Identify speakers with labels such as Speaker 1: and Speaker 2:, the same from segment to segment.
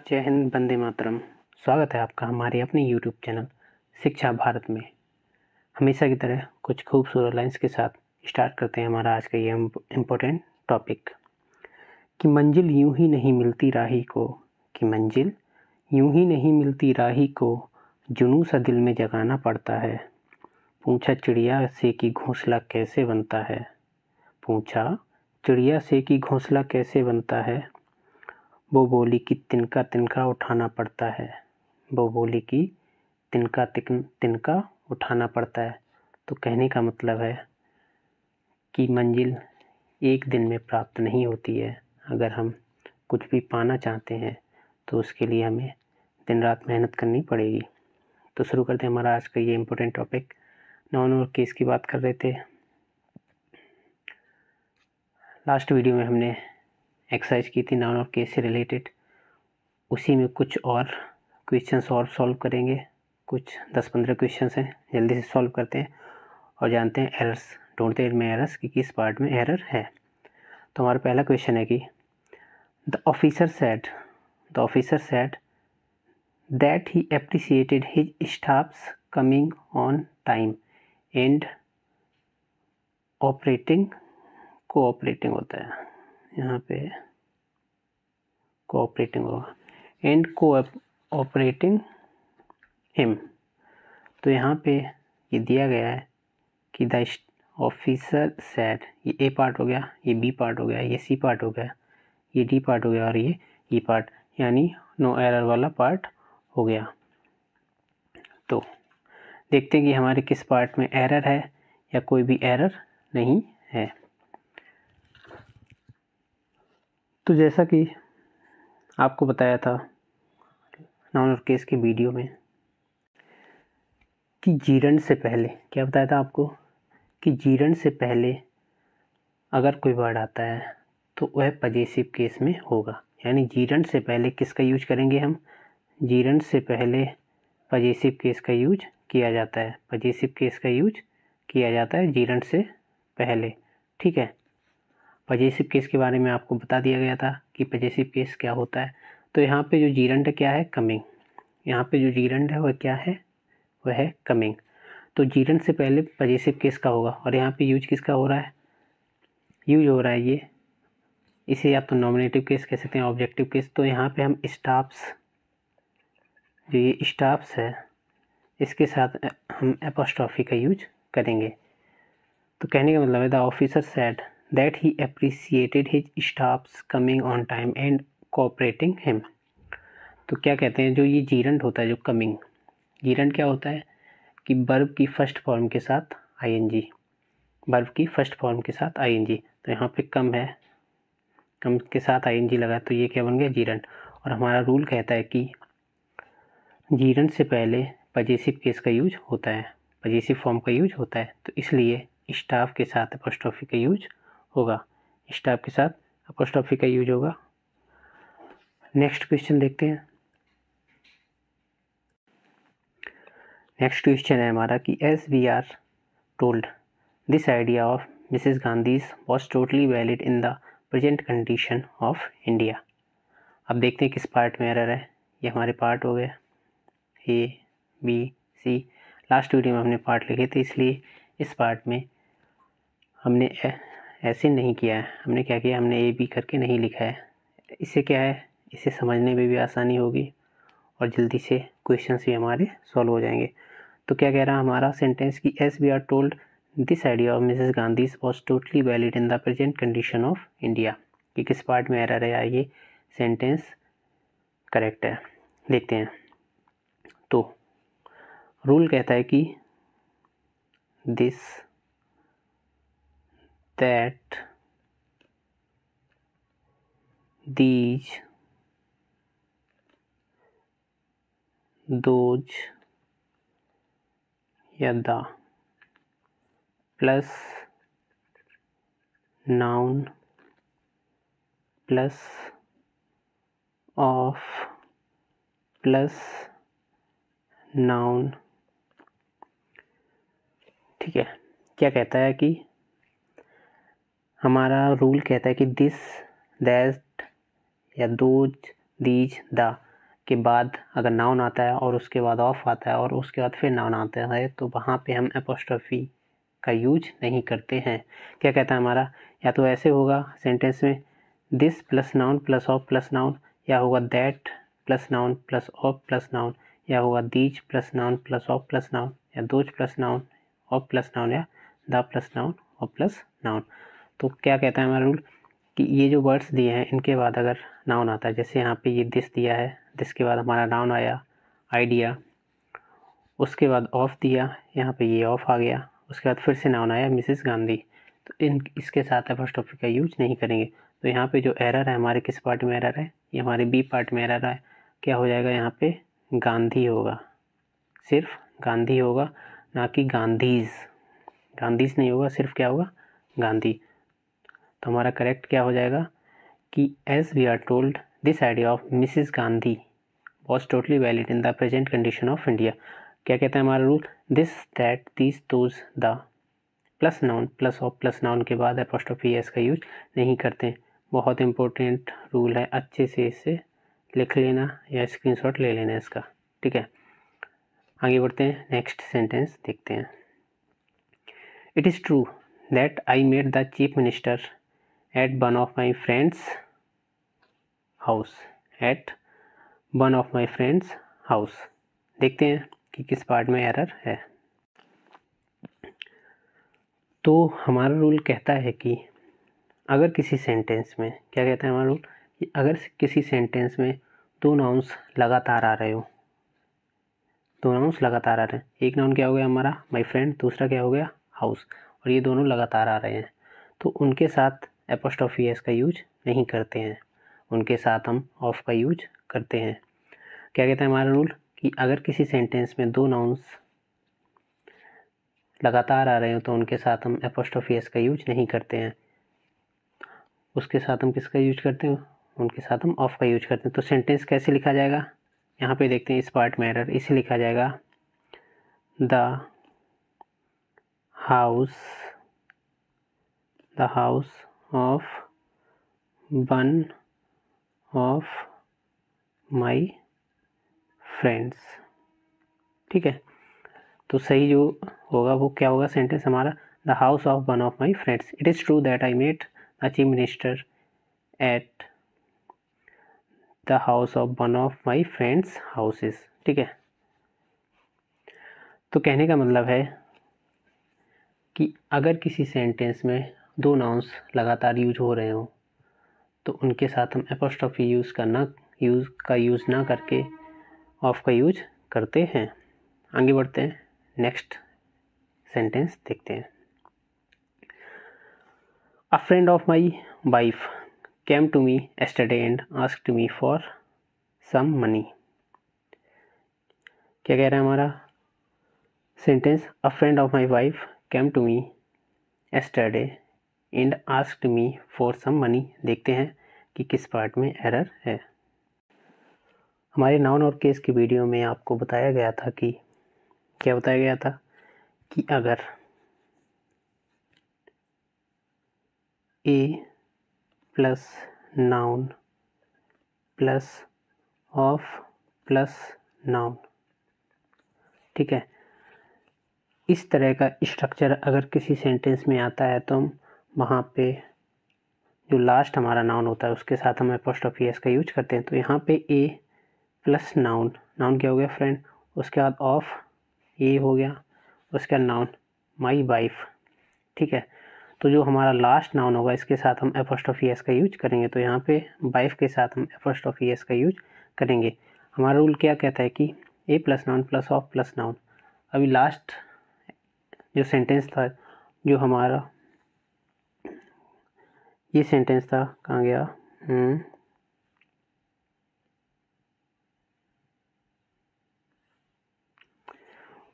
Speaker 1: जय हिंद, वंदे मातरम। स्वागत है आपका हमारे अपने यूट्यूब चैनल शिक्षा भारत में। हमेशा की तरह कुछ खूबसूरत लाइंस के साथ स्टार्ट करते हैं हमारा आज का ये इम्पोर्टेंट टॉपिक कि मंजिल यूं ही नहीं मिलती राही को, कि मंजिल यूं ही नहीं मिलती राही को, जुनून सा दिल में जगाना पड़ता है। पूछा चिड़िया से कि घोंसला कैसे बनता है, पूछा चिड़िया से कि घोंसला कैसे बनता है। वो बोली कि तिनका तिनका उठाना पड़ता है, वो बोली कि तिनका तिनका उठाना पड़ता है। तो कहने का मतलब है कि मंजिल एक दिन में प्राप्त नहीं होती है। अगर हम कुछ भी पाना चाहते हैं तो उसके लिए हमें दिन रात मेहनत करनी पड़ेगी। तो शुरू करते हैं हमारा आज का ये इम्पोर्टेंट टॉपिक। नाउन और केस की बात कर रहे थे। लास्ट वीडियो में हमने एक्सरसाइज की थी नाउन और केस से रिलेटेड। उसी में कुछ और क्वेश्चंस और सॉल्व करेंगे। कुछ 10-15 क्वेश्चंस हैं, जल्दी से सॉल्व करते हैं और जानते हैं एरर्स, ढूंढते हैं इनमें एरर्स कि किस पार्ट में एरर है। तो हमारा पहला क्वेश्चन है कि the officer said that he appreciated his staffs coming on time and cooperating होता है, यहाँ पे कोऑपरेटिंग होगा एंड कोऑपरेटिंग हिम। तो यहाँ पे ये दिया गया है कि द ऑफिसर सेड, ये ए पार्ट हो गया, ये बी पार्ट हो गया, ये सी पार्ट हो गया, ये डी पार्ट हो गया और ये ई पार्ट, यानी नो एरर वाला पार्ट हो गया। तो देखते हैं कि हमारे किस पार्ट में एरर है या कोई भी एरर नहीं है। तो जैसा कि आपको बताया था नाउन और केस के वीडियो में कि जीरंड से पहले, क्या बताया था आपको कि जीरंड से पहले अगर कोई वर्ड आता है तो वह पजेसिव केस में होगा। यानी जीरंड से पहले किसका यूज करेंगे हम, जीरंड से पहले पजेसिव केस का यूज किया जाता है, पजेसिव केस का यूज किया जाता है जीरंड से पहले। ठीक है, पजेसिव केस के बारे में आपको बता दिया गया था कि पजेसिव केस क्या होता है। तो यहाँ पे जो जीरंड क्या है, कमिंग। यहाँ पे जो जीरंड है वह क्या है, वह है कमिंग। तो जीरंड से पहले पजेसिव केस का होगा और यहाँ पे यूज किसका हो रहा है, यूज हो रहा है ये, इसे या तो नॉमिनेटिव केस कह सकते हैं, ऑब्जेक्टिव केस। तो यहाँ पे हम स्टाफ्स, जो ये स्टाफ्स है इसके साथ हम एपोस्ट्रॉफी का यूज करेंगे। तो कहने का मतलब है the officer said that he appreciated his staffs coming on time and cooperating him. तो क्या कहते हैं, जो ये जीरंड होता है, जो कमिंग, जीरंड क्या होता है कि वर्ब की फर्स्ट फॉर्म के साथ आईएनजी, वर्ब की फर्स्ट फॉर्म के साथ आईएनजी। तो यहाँ पे कम है, कम के साथ आईएनजी लगा तो ये क्या बन गया, जीरंड। और हमारा रूल कहता है कि जीरंड से पहले पजेसिव केस का यूज होता है, पजेसिव फॉर्म का यूज होता है। तो इसलिए स्टाफ के साथ एपोस्ट्रॉफी का यूज होगा, स्टाफ के साथ एपोस्ट्रॉफी का यूज होगा। नेक्स्ट क्वेश्चन देखते हैं। नेक्स्ट क्वेश्चन है हमारा कि as we are told this idea of Mrs Gandhi's was totally valid in the present condition of India. अब देखते हैं किस पार्ट में एरर है। ये हमारे पार्ट हो गए A B C. Last video में हमने पार्ट लिखे थे, इसलिए इस पार्ट में हमने ऐसे नहीं किया है। हमने क्या किया, हमने ए बी करके नहीं लिखा है। इससे क्या है, इसे समझने में भी आसानी होगी और जल्दी से क्वेश्चंस भी हमारे सॉल्व हो जाएंगे। तो क्या कह रहा हमारा सेंटेंस कि as we are told this idea of Mrs Gandhi's was totally valid in the present condition of India. कि किस पार्ट में एरर है, ये सेंटेंस करेक्ट है। देखते हैं। तो रूल कहता है कि दिस, दैट, दीज, दोज या the plus noun plus of plus noun. ठीक है, क्या कहता है कि हमारा रूल कहता है कि दिस, दैट या दोज, दीज, द, के बाद अगर नाउन आता है और उसके बाद ऑफ आता है और उसके बाद फिर नाउन आता है तो वहाँ पे हम एपोस्ट्रोफी का यूज नहीं करते हैं। क्या कहता है हमारा, या तो ऐसे होगा सेंटेंस में this plus noun plus of plus noun, या होगा that plus noun plus of plus noun, या होगा these plus noun plus of plus noun, या those plus noun of plus noun, या the plus noun of plus noun. तो क्या कहता है हमारा रूल कि ये जो वर्ड्स दिए हैं इनके बाद अगर नाउन आता है, जैसे यहाँ पे ये दिस दिया है, दिस के बाद हमारा नाउन आया आइडिया, उसके बाद ऑफ दिया, यहाँ पे ये ऑफ आ गया, उसके बाद फिर से नाउन आया मिसेस गांधी, तो इसके साथ एपोस्ट्रोफी का यूज नहीं करेंगे। तो यहाँ पे जो एरर है हमारे किस पार्ट में एरर है, ये हमारे बी पार्ट में एरर है। क्या हो जाएगा, यहाँ पे गांधी होगा, सिर्फ गांधी होगा, ना कि गांधीज। गांधीज नहीं होगा, सिर्फ क्या होगा, गांधी। तो हमारा करेक्ट क्या हो जाएगा कि as we are told this idea of Mrs Gandhi was totally valid in the present condition of India. क्या कहता है हमारा rule, this that this those the plus noun plus of plus noun के बाद एपोस्ट्रोफी एस का use नहीं करते। बहुत इंपॉर्टेंट रूल है, अच्छे से इसे लिख लेना या स्क्रीनशॉट ले लेना इसका, ठीक है। आगे बढ़ते हैं, नेक्स्ट सेंटेंस देखते हैं। It is true that I met the chief minister at one of my friends house, at one of my friends house. देखते हैं कि किस पार्ट में एरर है। तो हमारा रूल कहता है कि अगर किसी सेंटेंस में, क्या कहता है हमारा रूल कि अगर किसी सेंटेंस में दो नाउन्स लगातार आ रहे हो, दो नाउन्स लगातार आ रहे हैं, एक नाउन क्या हो गया हमारा माई फ्रेंड, दूसरा क्या हो गया हाउस, और ये दोनों लगातार आ रहे हैं, तो उनके साथ एपोस्ट्रोफी एस का यूज नहीं करते हैं, उनके साथ हम ऑफ का यूज करते हैं। क्या कहता है हमारा रूल कि अगर किसी सेंटेंस में दो नाउन्स लगातार आ रहे हो तो उनके साथ हम एपोस्ट्रोफी एस का यूज नहीं करते हैं, उसके साथ हम किसका यूज करते हैं, उनके साथ हम ऑफ का यूज करते हैं। तो सेंटेंस कैसे लिखा जाएगा, यहाँ पे देखते हैं इस पार्ट में एरर, इसे लिखा जाएगा the house of one of my friends, ठीक है। तो सही जो होगा वो क्या होगा सेंटेंस हमारा, the house of one of my friends. It is true that I met the chief minister at the house of one of my friends houses, ठीक है। तो कहने का मतलब है कि अगर किसी सेंटेंस में दो नाउन्स लगातार यूज हो रहे हो तो उनके साथ हम एपोस्ट्रोफी यूज़ ना करके ऑफ का यूज करते हैं। आगे बढ़ते हैं, नेक्स्ट सेंटेंस देखते हैं। A friend of my wife came to me yesterday and asked me for some money. क्या कह रहा है हमारा sentence, a friend of my wife came to me yesterday and asked me for some money. देखते हैं कि किस पार्ट में एरर है। हमारे नाउन और केस की वीडियो में आपको बताया गया था कि क्या बताया गया था कि अगर a plus noun plus of plus noun, ठीक है, इस तरह का स्ट्रक्चर अगर किसी सेंटेंस में आता है तो हम वहाँ पे जो लास्ट हमारा नाउन होता है उसके साथ हम एपोस्ट्रोफी एस का यूज करते हैं। तो यहाँ पे ए प्लस नाउन, नाउन क्या हो गया फ्रेंड, उसके बाद ऑफ ए हो गया, उसके बाद नाउन माई वाइफ, ठीक है। तो जो हमारा लास्ट नाउन होगा इसके साथ हम एपोस्ट्रोफी एस का यूज करेंगे, तो यहाँ पे वाइफ के साथ हम एपोस्ट्रोफी एस का यूज करेंगे। हमारा रूल क्या कहता है कि a plus noun plus of plus noun. अभी लास्ट जो सेंटेंस था, जो हमारा ये सेंटेंस था, कहाँ गया,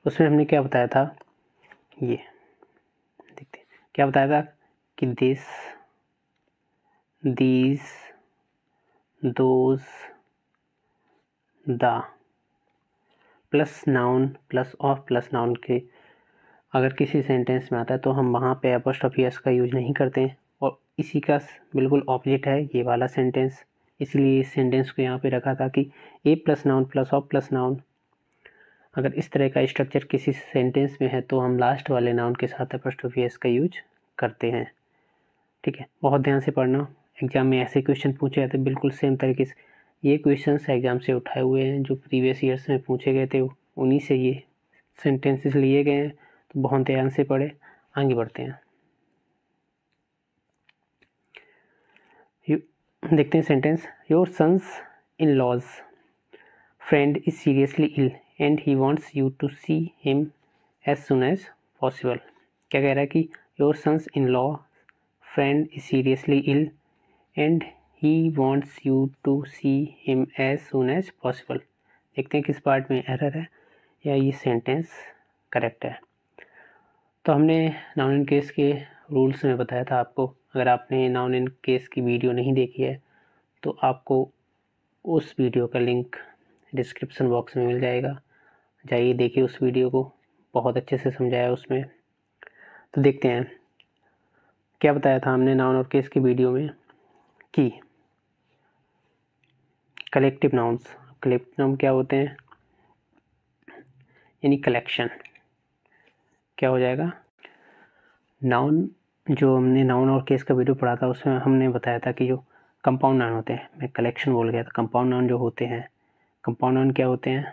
Speaker 1: उसमें हमने क्या बताया था, ये देखते हैं क्या बताया था कि this these those the plus noun plus of plus noun के अगर किसी सेंटेंस में आता है तो हम वहाँ पे एपोस्ट्रोफी एस का यूज नहीं करते हैं। और इसी का बिल्कुल ऑपोजिट है ये वाला सेंटेंस, इसलिए इस सेंटेंस को यहाँ पे रखा था कि a plus noun plus of plus noun. अगर इस तरह का स्ट्रक्चर किसी सेंटेंस में है तो हम लास्ट वाले नाउन के साथ एपोस्ट्रोफी एस का यूज करते हैं। ठीक है, बहुत ध्यान से पढ़ना। एग्जाम में ऐसे क्वेश्चन पूछे जाते हैं बिल्कुल सेम तरीके से। ये क्वेश्चंस एग्जाम से उठाए हुए हैं जो प्रीवियस ईयर्स में पूछे गए थे, उन्हीं से ये सेंटेंसेस लिए गए हैं, तो बहुत ध्यान से पढ़े। आगे बढ़ते हैं, देखते हैं sentence. Your sons in laws friend is seriously ill and he wants you to see him as soon as possible. क्या कह रहा है कि your sons in law friend is seriously ill and he wants you to see him as soon as possible. देखते हैं किस पार्ट में एरर है या ये सेंटेंस करेक्ट है। तो हमने नाउन इन केस के रूल्स में बताया था आपको। अगर आपने नाउन इन केस की वीडियो नहीं देखी है तो आपको उस वीडियो का लिंक डिस्क्रिप्शन बॉक्स में मिल जाएगा, जाइए देखिए उस वीडियो को, बहुत अच्छे से समझाया उसमें। तो देखते हैं क्या बताया था हमने नाउन और केस की वीडियो में कि कलेक्टिव नाउन्स। कलेक्टिव नाउन क्या होते हैं, यानी कलेक्शन। क्या हो जाएगा, नाउन। जो हमने नाउन और केस का वीडियो पढ़ा था उसमें हमने बताया था कि जो कंपाउंड नाउन होते हैं, मैं कलेक्शन बोल गया था। कंपाउंड नाउन जो होते हैं, कंपाउंड नाउन क्या होते हैं,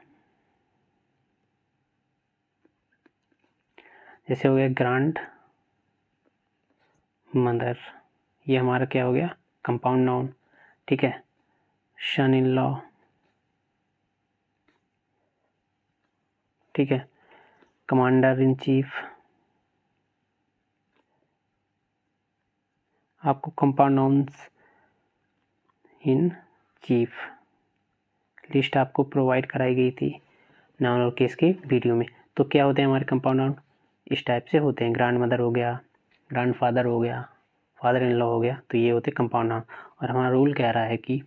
Speaker 1: जैसे हो गया ग्रांड मदर, ये हमारा क्या हो गया, कंपाउंड नाउन। ठीक है, सन इन लॉ, ठीक है, कमांडर इन चीफ। आपको compound nouns in chief list आपको प्रोवाइड कराई गई थी नाउन और केस के वीडियो में। तो क्या होते हैं हमारे कंपाउंड नाउन, इस टाइप से होते हैं। ग्रैंड मदर हो गया, ग्रैंड फादर हो गया, फादर इन लॉ हो गया, तो ये होते कंपाउंड नाउन। और हमारा रूल कह रहा है कि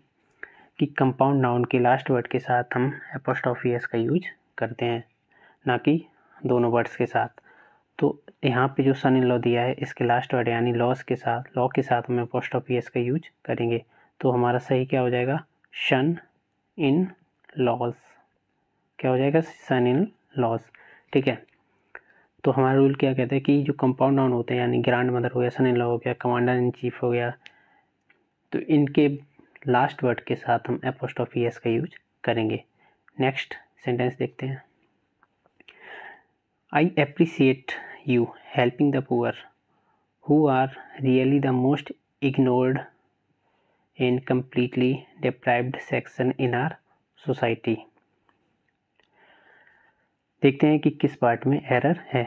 Speaker 1: कंपाउंड नाउन के लास्ट वर्ड के साथ हम एपोस्ट्रोफी एस का यूज करते हैं, ना कि दोनों वर्ड्स के साथ। तो यहाँ पे जो सन इन लॉ दिया है इसके लास्ट वर्ड यानी लॉ के साथ हम एपोस्ट्रोफी एस का यूज करेंगे। तो हमारा सही क्या हो जाएगा, सन इन लॉज। क्या हो जाएगा, सन इन लॉज। ठीक है, तो हमारा रूल क्या कहता है कि जो कंपाउंड नाउन होते हैं यानी ग्रैंड मदर हो गया, सन इन लॉ हो गया, कमांडर इन चीफ हो गया, तो इनके लास्ट वर्ड के साथ हम एपोस्ट्रोफी एस का यूज करेंगे। नेक्स्ट सेंटेंस देखते हैं। I appreciate you helping the poor who are really the most ignored and completely deprived section in our society। देखते हैं कि किस पार्ट में एरर है।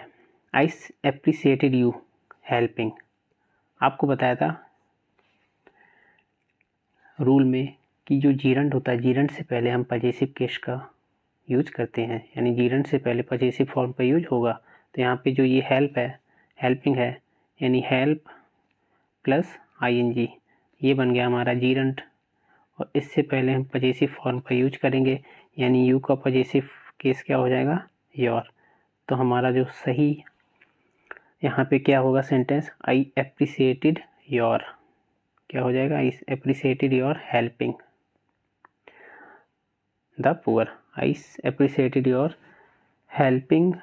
Speaker 1: आई एप्रिसिएटेड यू हेल्पिंग, आपको बताया था रूल में कि जो जीरंड होता है, जीरंड से पहले हम पजेसिव केस का यूज करते हैं, यानी जीरंड से पहले पजेसिव फॉर्म का यूज होगा। तो यहाँ पे जो ये हेल्प है, हेल्पिंग है, यानी हेल्प प्लस आईएनजी, ये बन गया हमारा जीरंड। और इससे पहले हम पजेसिव फॉर्म का यूज करेंगे, यानी यू का पजेसिव केस क्या हो जाएगा, योर। तो हमारा जो सही यहाँ पे क्या होगा सेंटेंस, आई एप्रिसिएटेड योर, क्या हो जाएगा, I appreciated your helping the poor. I appreciated your helping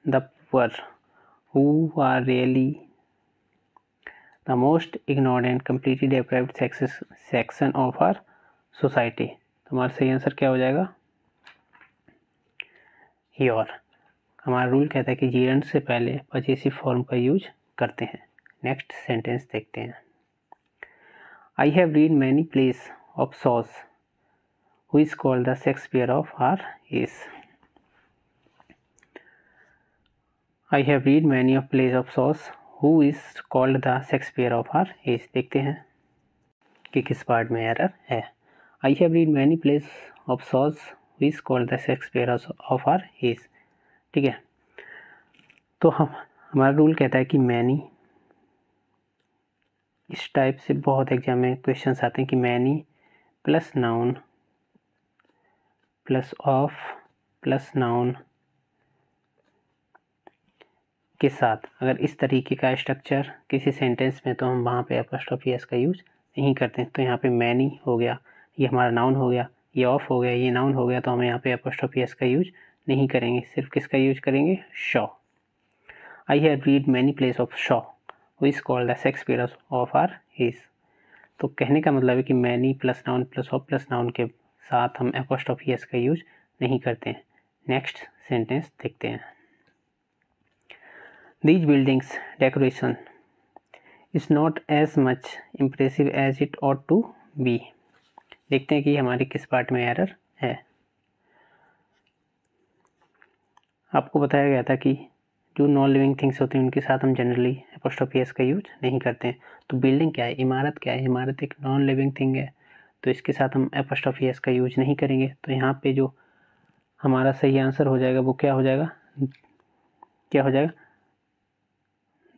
Speaker 1: the poor who are really the most ignored and completely deprived section of our society। तो हमारा सही आंसर क्या हो जाएगा, योर। हमारा रूल कहता है कि जीरंड से पहले पजेसिव फॉर्म का यूज करते हैं। नेक्स्ट सेंटेंस देखते हैं। I have read many plays of Shaw's who is called the Shakespeare of our age. I have read many of plays of Shaw's who is called the Shakespeare of our age. देखते हैं कि किस पार्ट में error है। I have read many plays of Shaw's who is called the Shakespeare of our age. ठीक है, तो हमारा रूल कहता है कि मैनी, इस टाइप से बहुत एग्जाम में क्वेश्चंस आते हैं कि many plus noun plus of plus noun के साथ अगर इस तरीके का स्ट्रक्चर किसी सेंटेंस में, तो हम वहाँ पे एपोस्ट्रोफी एस का यूज नहीं करते हैं। तो यहाँ पे मैनी हो गया, ये हमारा नाउन हो गया, ये ऑफ हो गया, ये नाउन हो गया, तो हम यहाँ पे एपोस्ट्रोफी एस का यूज नहीं करेंगे, सिर्फ किसका यूज करेंगे, Shaw. I have read many plays of Shaw who is called the Shakespeare of our age. तो कहने का मतलब है कि many plus noun plus of plus noun के साथ हम एपोस्ट्रोफी एस का यूज नहीं करते हैं। नेक्स्ट सेंटेंस देखते हैं। These buildings decoration is not as much impressive as it ought to be. देखते हैं कि हमारे किस पार्ट में एरर है। आपको बताया गया था कि जो नॉन लिविंग थिंग्स होती हैं उनके साथ हम जनरली एपोस्ट्रोफी एस का यूज नहीं करते हैं। तो बिल्डिंग क्या है, इमारत क्या है, इमारत एक नॉन लिविंग थिंग है, तो इसके साथ हम एपोस्ट्रोफी एस का यूज नहीं करेंगे। तो यहाँ पे जो हमारा सही आंसर हो जाएगा वो क्या हो जाएगा,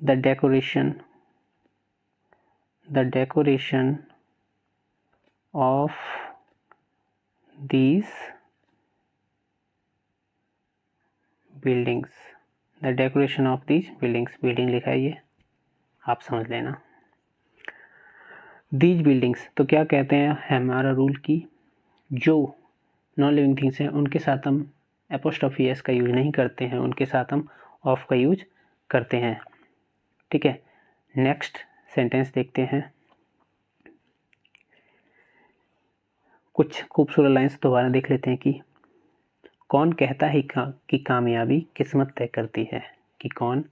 Speaker 1: the decoration of these buildings, the decoration of these buildings, building लिखा है ये, आप समझ लेना। these buildings तो क्या कहते हैं हमारा रूल की जो नॉन लिविंग थिंग्स हैं उनके साथ हम एपोस्ट्रोफी एस का यूज नहीं करते हैं, उनके साथ हम ऑफ का यूज करते हैं। ठीक है, नेक्स्ट सेंटेंस देखते हैं। कुछ खूबसूरत लाइंस दोबारा देख लेते हैं कि कौन कहता है कि कामयाबी किस्मत तय करती है, कि कौन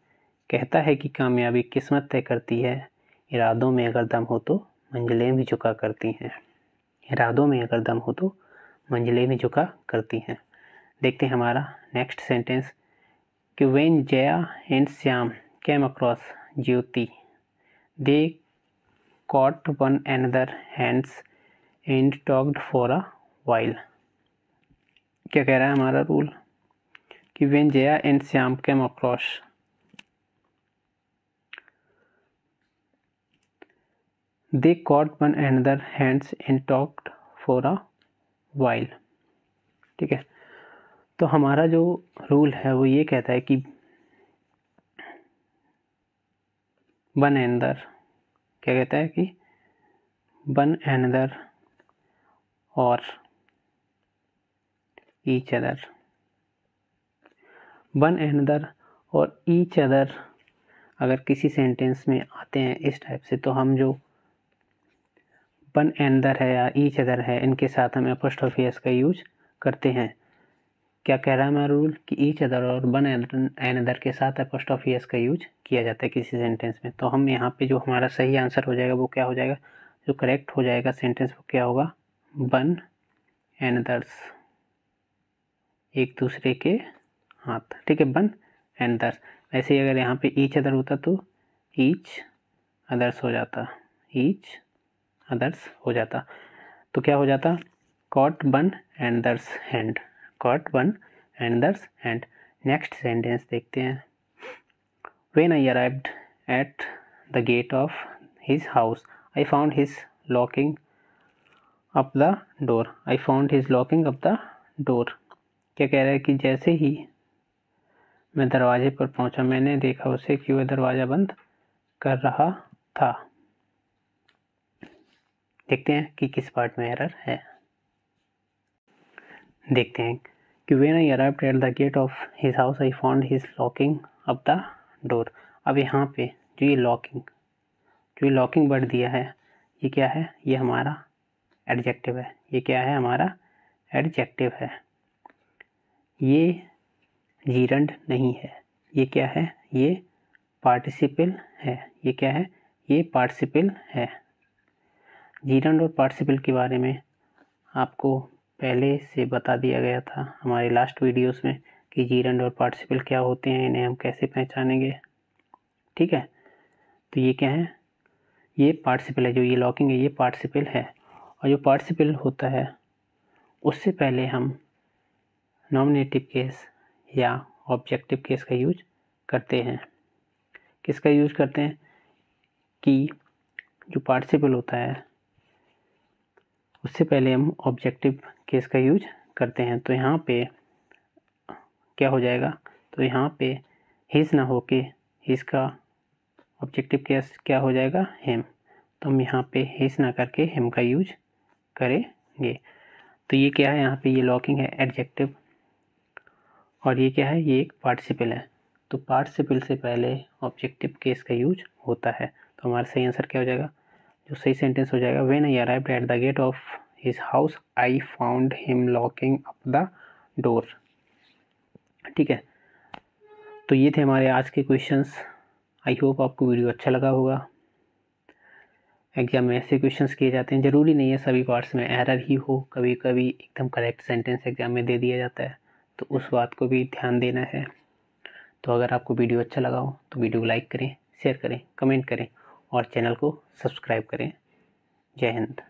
Speaker 1: कहता है कि कामयाबी किस्मत तय करती है, इरादों में अगर दम हो तो मंजिलें भी झुका करती हैं, इरादों में अगर दम हो तो मंजिलें भी झुका करती हैं। देखते हैं हमारा नेक्स्ट सेंटेंस कि when Jaya and Shyam came across Jyoti they caught one another hands and talked for a while. क्या कह रहा है हमारा रूल कि when Jaya and Shyam came across, they caught one another hands and talked for a while. ठीक है, तो हमारा जो रूल है वो ये कहता है कि वन अनदर, क्या कहता है कि वन अनदर और ईच अदर, वन अनदर और ईच अदर अगर किसी सेंटेंस में आते हैं इस टाइप से, तो हम जो वन अनदर है या ईच अदर है इनके साथ हम एपोस्ट्रोफी एस का यूज करते हैं। क्या कह रहा है हमारा रूल कि ईच अदर और वन अनदर के साथ एपोस्ट्रोफी एस का यूज किया जाता है किसी सेंटेंस में। तो हम यहाँ पे जो हमारा सही आंसर हो जाएगा वो क्या हो जाएगा, जो करेक्ट हो जाएगा सेंटेंस वो क्या होगा, वन अनदर्स, एक दूसरे के हाथ। ठीक है, वन अनदर्स। वैसे ही अगर यहाँ पे ईच अदर होता तो ईच अदर्स हो जाता, ईच अदर्स हो जाता, तो क्या हो जाता, caught one another's hand, caught one another's hand. Next sentence देखते हैं। When I arrived at the gate of his house, I found his locking up the door. I found his locking up the door. क्या कह रहा है कि जैसे ही मैं दरवाजे पर पहुंचा मैंने देखा उसे कि वह दरवाज़ा बंद कर रहा था। देखते हैं कि किस पार्ट में एरर है। देखते हैं कि when I arrived at the gate of his house, I found his locking up the door. अब यहाँ पे जो ये लॉकिंग वर्ड दिया है ये क्या है, ये हमारा एडजेक्टिव है। ये क्या है, हमारा एडजेक्टिव है, ये जीरंड नहीं है। ये क्या है, ये पार्टिसिपल है। ये क्या है, ये पार्टिसिपल है। जीरंड और पार्टिसिपल के बारे में आपको पहले से बता दिया गया था हमारे लास्ट वीडियोस में कि जीरंड और पार्टिसिपल क्या होते हैं, इन्हें हम कैसे पहचानेंगे। ठीक है, तो ये क्या है, ये पार्टिसिपल है। जो ये लॉकिंग है ये पार्टिसिपल है, और जो पार्टिसिपल होता है उससे पहले हम नॉमिनेटिव केस या ऑब्जेक्टिव केस का यूज करते हैं। किसका यूज करते हैं कि जो पार्टिसिपल होता है उससे पहले हम ऑब्जेक्टिव केस का यूज करते हैं। तो यहाँ पे क्या हो जाएगा, तो यहाँ पे हिज ना होके हिज का ऑब्जेक्टिव केस क्या हो जाएगा, हिम। तो हम यहाँ पे हिज ना करके हिम का यूज करेंगे। ये तो ये क्या है, यहाँ पे ये लॉकिंग है एडजेक्टिव, और ये क्या है, ये एक पार्टिसिपल है। तो पार्टिसिपल से पहले ऑब्जेक्टिव केस का यूज होता है। तो हमारा सही आंसर क्या हो जाएगा, जो सही सेंटेंस हो जाएगा, when I arrived at the gate of his house I found him locking up the door. ठीक है, तो ये थे हमारे आज के क्वेश्चंस। आई होप आपको वीडियो अच्छा लगा होगा। एग्जाम में ऐसे क्वेश्चंस किए जाते हैं, ज़रूरी नहीं है सभी पार्ट्स में एरर ही हो, कभी कभी एकदम करेक्ट सेंटेंस एग्जाम में दे दिया जाता है, तो उस बात को भी ध्यान देना है। तो अगर आपको वीडियो अच्छा लगा हो तो वीडियो को लाइक करें, शेयर करें, कमेंट करें और चैनल को सब्सक्राइब करें। जय हिंद।